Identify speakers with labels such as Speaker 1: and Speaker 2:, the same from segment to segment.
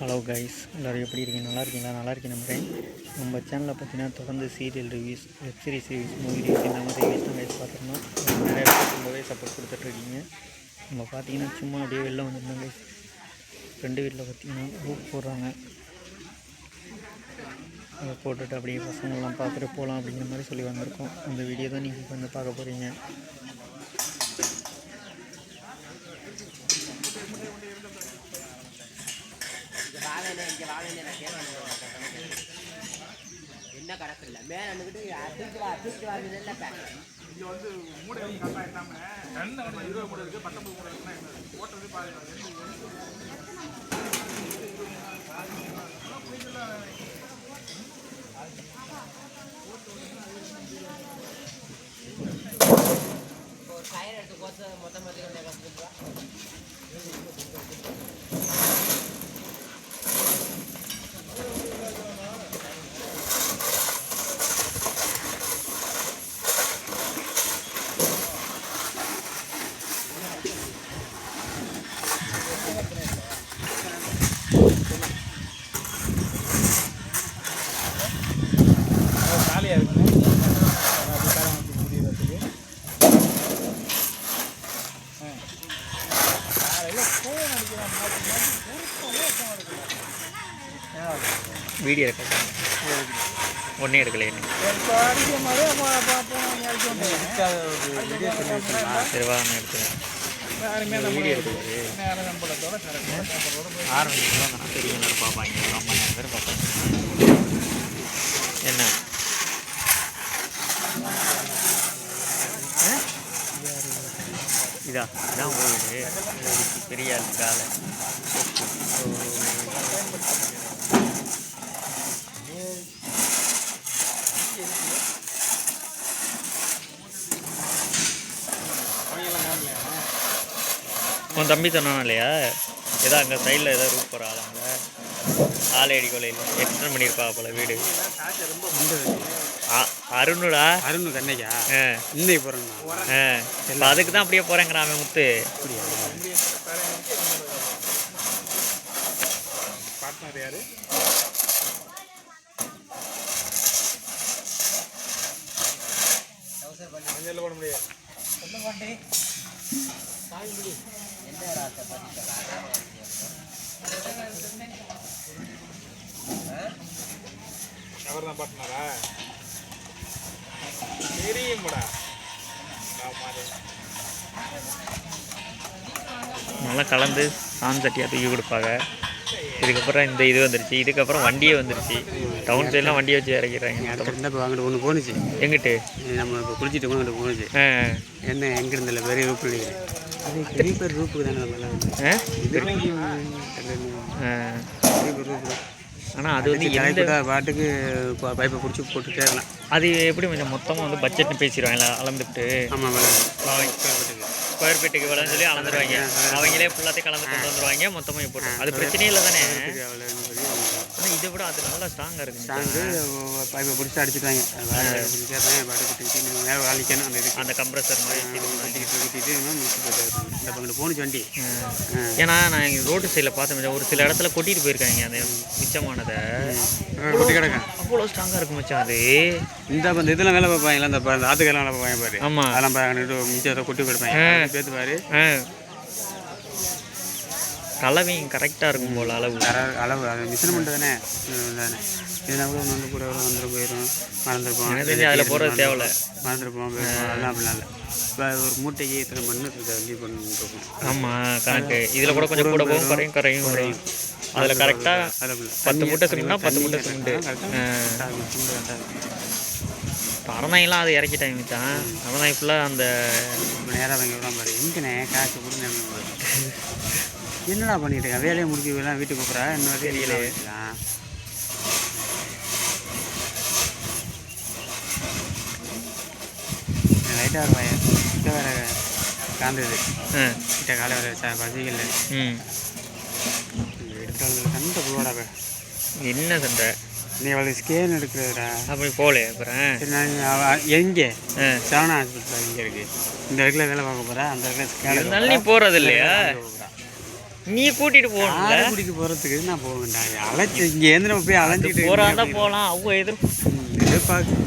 Speaker 1: Hello guys, எல்லோரும் எப்படி இருக்கீங்க? நல்லா இருக்கீங்களா? நல்லா இருக்கேன் நம்புகிறேன். நம்ம சேனலில் பார்த்தீங்கன்னா தொடர்ந்து serial reviews, web series reviews, movie reviews இந்த மாதிரி ரிவ்யூஸ் தான் கைஸ் பார்த்துருந்தோம். நிறைய பேர் ரொம்பவே சப்போர்ட் கொடுத்துட்ருக்கீங்க. நம்ம பார்த்தீங்கன்னா சும்மா அப்படியே வெளில வந்துருந்தோம் கைஸ். ஃப்ரெண்டு வீட்டில் பார்த்தீங்கன்னா ரூப் போடுறாங்க. அதை போட்டுட்டு அப்படியே பசங்கள்லாம் பார்த்துட்டு போகலாம் அப்படிங்கிற மாதிரி சொல்லி வந்திருக்கோம். அந்த வீடியோ தான் நீங்கள் வந்து பார்க்க போகிறீங்க.
Speaker 2: என்ன கணக்கு இல்லை மேலே தூக்கி வாங்குறதுல இங்கே வந்து மூடை வந்து கரெக்டாக இல்லாமல் 20 மூடை இருக்குது 19 மூடை இருக்குன்னா ஓட்டுறது பாருங்க. ஒரு டயர் எடுத்து போட்டு மொத்தமாக காலியாக இருக்குங்க.
Speaker 1: வீடியோ எடுக்க ஒன்றே எடுக்கல சரி வாங்க எடுத்துக்கிறேன். வீடியோ எடுக்கிறது ஆரம்பிச்சு தெரியும் பார்ப்பாங்க. 50,000 பேர் பார்ப்பாங்க. என்ன இதான் போகுது பெரிய ஆள் காலை உன் தம்பி சொன்னான் இல்லையா, ஏதோ அங்கே சைடில் ஏதோ ரூப் போகிற ஆளுங்க ஆலையடி கொலையில் எக்ஸ்டெண்ட் பண்ணியிருப்பா போல வீடு. அருணுடா, அருணு கண்ணைக்கா இன்னைக்கு போகிறேன். அதுக்கு தான் அப்படியே போகிறேங்கிறான் அவன் முத்து.
Speaker 2: பார்ட்னர் யாரு? போட முடியாது. அவர் தான் பார்ட்னரா? தெரியும்டா.
Speaker 1: நல்லா கலந்து சான் சட்டியாக தூக்கி கொடுப்பாங்க. இதுக்கப்புறம் இந்த இது வந்துருச்சு. இதுக்கப்புறம் வண்டியே வந்துருச்சு. டவுன் சைட்லாம் வண்டியை வச்சு இறக்கிறாங்க.
Speaker 3: அங்கிட்டு ஒன்று போணுச்சு.
Speaker 1: எங்கிட்டு
Speaker 3: நம்ம இப்போ குளிச்சுட்டு கூட அங்கிட்டு போணுச்சு. என்ன எங்கே இருந்தில்ல பெரிய ரூப் இல்லையே. அது பெரிய பேர் ரூப்புக்கு தானே பெரிய பேர் ரூப்பு. ஆனால் அது வந்து எந்த பாட்டுக்கு பைப்பை பிடிச்சி போட்டுட்டே இருக்கலாம்.
Speaker 1: அது எப்படி கொஞ்சம் மொத்தமாக வந்து பட்ஜெட்னு பேசிடுவாங்களா அளந்துட்டு?
Speaker 3: ஆமாம்,
Speaker 1: ஸ்கொயர் ஃபீட்டுக்கு விலைன்னு சொல்லி அளந்துருவாங்க. அவங்களே ஃபுல்லாத்தையும் கலந்து கொண்டு வந்துடுவாங்க மொத்தமாக போட்டு. அது பிரச்சனையே இல்லை தானே? ஆனால் இதை விட அது நல்லா ஸ்ட்ராங்காக இருக்குது.
Speaker 3: ஸ்ட்ராங்கு பைப்பை பிடிச்சி அடிச்சுட்டாங்க. மேலே வாழிக்கணும். அந்த இது
Speaker 1: அந்த கம்ப்ரஸர் மாதிரி
Speaker 3: கட்டிக்கிட்டு இந்த பங்கிட்டு போணுச்சு வண்டி.
Speaker 1: ஏன்னா நான் ரோட்டு சைடில் பார்த்தேன், ஒரு சில இடத்துல கொட்டிட்டு போயிருக்காங்க அந்த மிச்சமானதை.
Speaker 3: கொட்டி கிடக்கேன்.
Speaker 1: அவ்வளோ ஸ்ட்ராங்காக இருக்கும் மச்சான் அது.
Speaker 3: இந்த இதெல்லாம் வேலை பார்ப்பாங்களா, இந்த ஆத்துக்கெல்லாம் வேலை பார்ப்பாங்க பாரு.
Speaker 1: ஆமாம்,
Speaker 3: அதெல்லாம் மிச்சத்தை கொட்டி கொடுப்பாங்க. பேத்து பாரு.
Speaker 1: கலவையும் கரெக்டாக இருக்கும் போல் அளவு
Speaker 3: அது மிஷின் பண்ணிட்டு தானே. இதனால் கூட வந்து கூட வந்துடும் போயிடும். மறந்துருப்போம்.
Speaker 1: அதில் போகிறது தேவையில்ல.
Speaker 3: மறந்துருப்போம் அதெல்லாம் அப்படிலாம் இல்லை. இப்போ ஒரு மூட்டைக்கு இத்தனை மண்ணு ரெடி பண்ணிருக்கோம்.
Speaker 1: ஆமாம், கணக்கு. இதில் கூட கொஞ்சம் கூட போகும், குறையும் வரும். அதில் கரெக்டாக 10 மூட்டை சிமெண்ட்னா 10 மூட்டை சிமெண்ட்டு. பறந்தாங்கலாம் அது இறக்கிட்டாங்க மிச்சான். அவன் ஃபுல்லாக அந்த
Speaker 3: நேராக வாங்கி விடாம பாரு. எங்கண்ணே காசு கொடுங்க. என்னடா பண்ணிட்டு இருக்கேன்? வேலையை முடிச்சு எல்லாம் வீட்டுக்கு கூப்பிட்றா. இன்னும் தெரியல. லைட்டாக ஒரு பையன் கிட்ட வேற காந்தது கிட்ட காலை வேற பசிக்கல எடுத்துட்டு சண்டை போடுவாடா.
Speaker 1: என்ன சண்டை?
Speaker 3: நீ அவளுக்கு ஸ்கேன் எடுக்கிறதுடா.
Speaker 1: அப்படி போகலையே அப்புறம்?
Speaker 3: சரி, நான் எங்கே சரவணா ஹாஸ்பிட்டல் இங்கே இருக்குது. இந்த இடத்துல வேலை பார்க்க போகிறேன். அந்த இடத்துல ஸ்கேன்
Speaker 1: நீ போகிறது இல்லையா? நீ கூட்டிகிட்டு போகணும்ல.
Speaker 3: யாரை கூட்டிகிட்டு போகிறதுக்கு நான் போக வேண்டாம். அழைச்சி இங்கேருந்து நம்ம போய் அலைஞ்சிட்டு
Speaker 1: போகிறாந்தா போகலாம். அவங்க
Speaker 3: எதிர்பார்க்க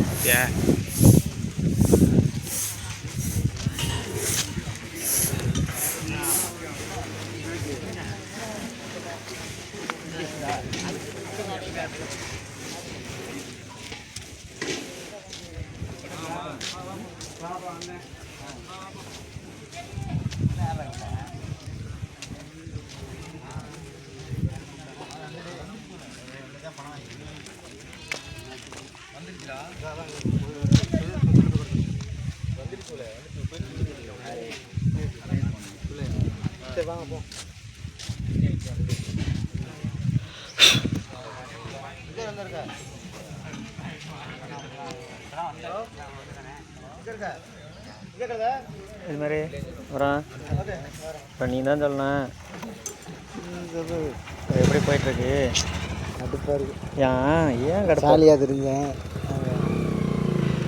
Speaker 1: இது மாதிரி வரான். இப்போ நீ தான் சொல்லணும் எப்படி போயிட்டுருக்கு.
Speaker 2: கடுப்பாக இருக்குது.
Speaker 1: ஏன் கடுப்பா?
Speaker 2: ஜாலியாக தெரிஞ்சேன்.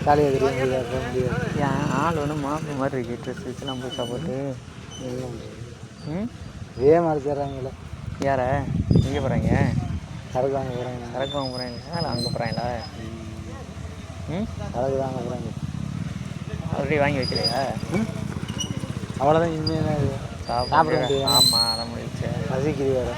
Speaker 2: ஜாலியாக தெரியும் போக முடியாது.
Speaker 1: ஏன் ஆள் ஒன்று மாப்பிள்ள மாதிரி இருக்கு. ட்ரெஸ் வச்சுலாம் போய் சாப்பிட்டு
Speaker 2: இதே மாதிரி சேர்றாங்களே.
Speaker 1: யார எங்கே போகிறாங்க?
Speaker 2: சரக்கு வாங்க போகிறாங்க.
Speaker 1: சரக்கு வாங்க போகிறாங்களா இல்லை அங்கே போகிறாங்களா?
Speaker 2: சரக்கு வாங்க போகிறாங்க.
Speaker 1: ஆல்ரெடி வாங்கி வைக்கலையா?
Speaker 2: அவ்வளோதான். இனிமேல் சாப்பிட முடியாது.
Speaker 1: ஆமாம் அதை முடிச்சு
Speaker 2: பசிக்குது வேறு.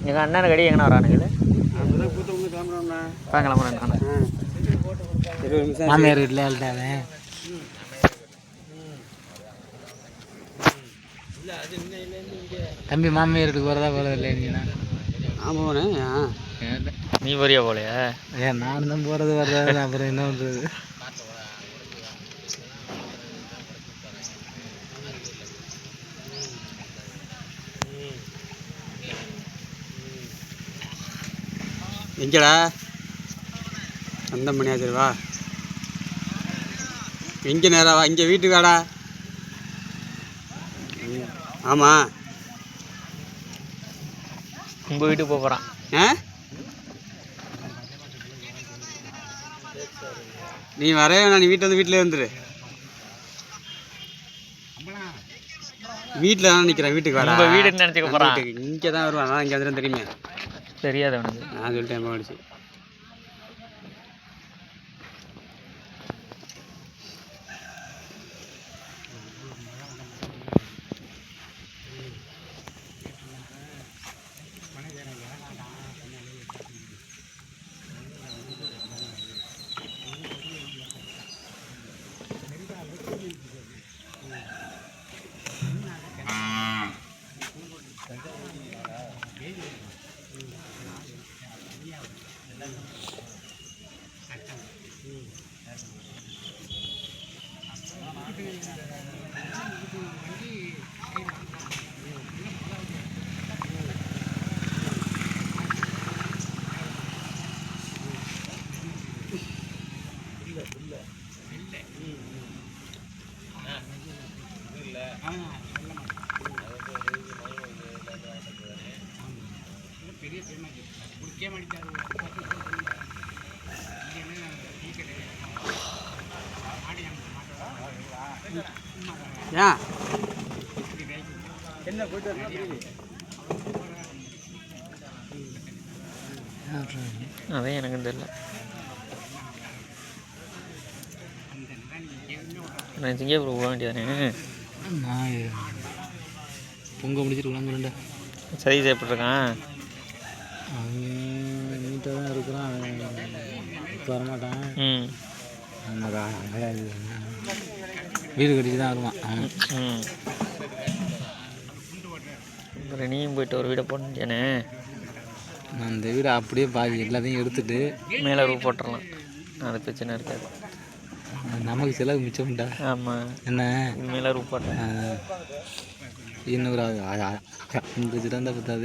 Speaker 1: எங்கள் அண்ணன் கடி எங்கண்ணா வரானுங்களே? கிளம்புறேன் நான்.
Speaker 2: மாமியார் வீட்டில் எழுதாவே தம்பி மாமியார் வீட்டுக்கு போகிறதா போகிறது இல்லை நீனா?
Speaker 3: ஆமாண்ணே.
Speaker 1: நீ வரியா போலையா?
Speaker 2: ஏன் நான் தான் போகிறது வர்றது. அப்புறம் என்ன பண்ணுறது?
Speaker 3: எங்கடா அந்த மணியாச்சரி வா. எங்கே நேரா வா. இங்கே வீட்டுக்கு வாடா. ஆமாம்
Speaker 1: உங்கள் வீட்டுக்கு போகிறான்.
Speaker 3: நீ வரவே வேணாம். நீ வீட்டில் வந்துரு. வீட்டில் தான் நிற்கிறேன். வீட்டுக்கு வாடா.
Speaker 1: உங்கள் வீடுன்னு நினச்சிக்க போகிறான்.
Speaker 3: இங்கே தான் வருவான். நான் இங்கே வந்துடும் தெரியுமே.
Speaker 1: தெரியாது அவனுக்கு.
Speaker 3: நான் சொல்லிட்டேன் போயிடுச்சு. ஏன் என்ன போயிட்டு
Speaker 1: அதான் எனக்கும் தெரியல. நான் சிங்கப்பூர் போக வேண்டியதானே.
Speaker 2: நான் பொங்க முடிச்சுட்டு கிளம்புறேன்டா.
Speaker 1: சரி செய்யப்பட்டிருக்கான்.
Speaker 2: அவன் நீட்டாக தான் இருக்கிறான். இப்போ வரமாட்டான். வீடு கட்டிட்டு தான் வருவான்.
Speaker 1: அப்புறம் நீயும் போயிட்டு ஒரு வீடை போட்டேனே.
Speaker 2: நான் அந்த வீடை அப்படியே பாதி எல்லாத்தையும் எடுத்துட்டு
Speaker 1: மேலே ரூப் போட்டுடலாம். அது பிரச்சனை இருக்காது.
Speaker 3: நமக்கு செலவு மிச்சம்டா.
Speaker 1: ஆமாம்,
Speaker 3: என்ன
Speaker 1: இனிமேலாம் ரூபாட்டேன்.
Speaker 3: இன்னொரு 50 இருந்தால் பத்தாது.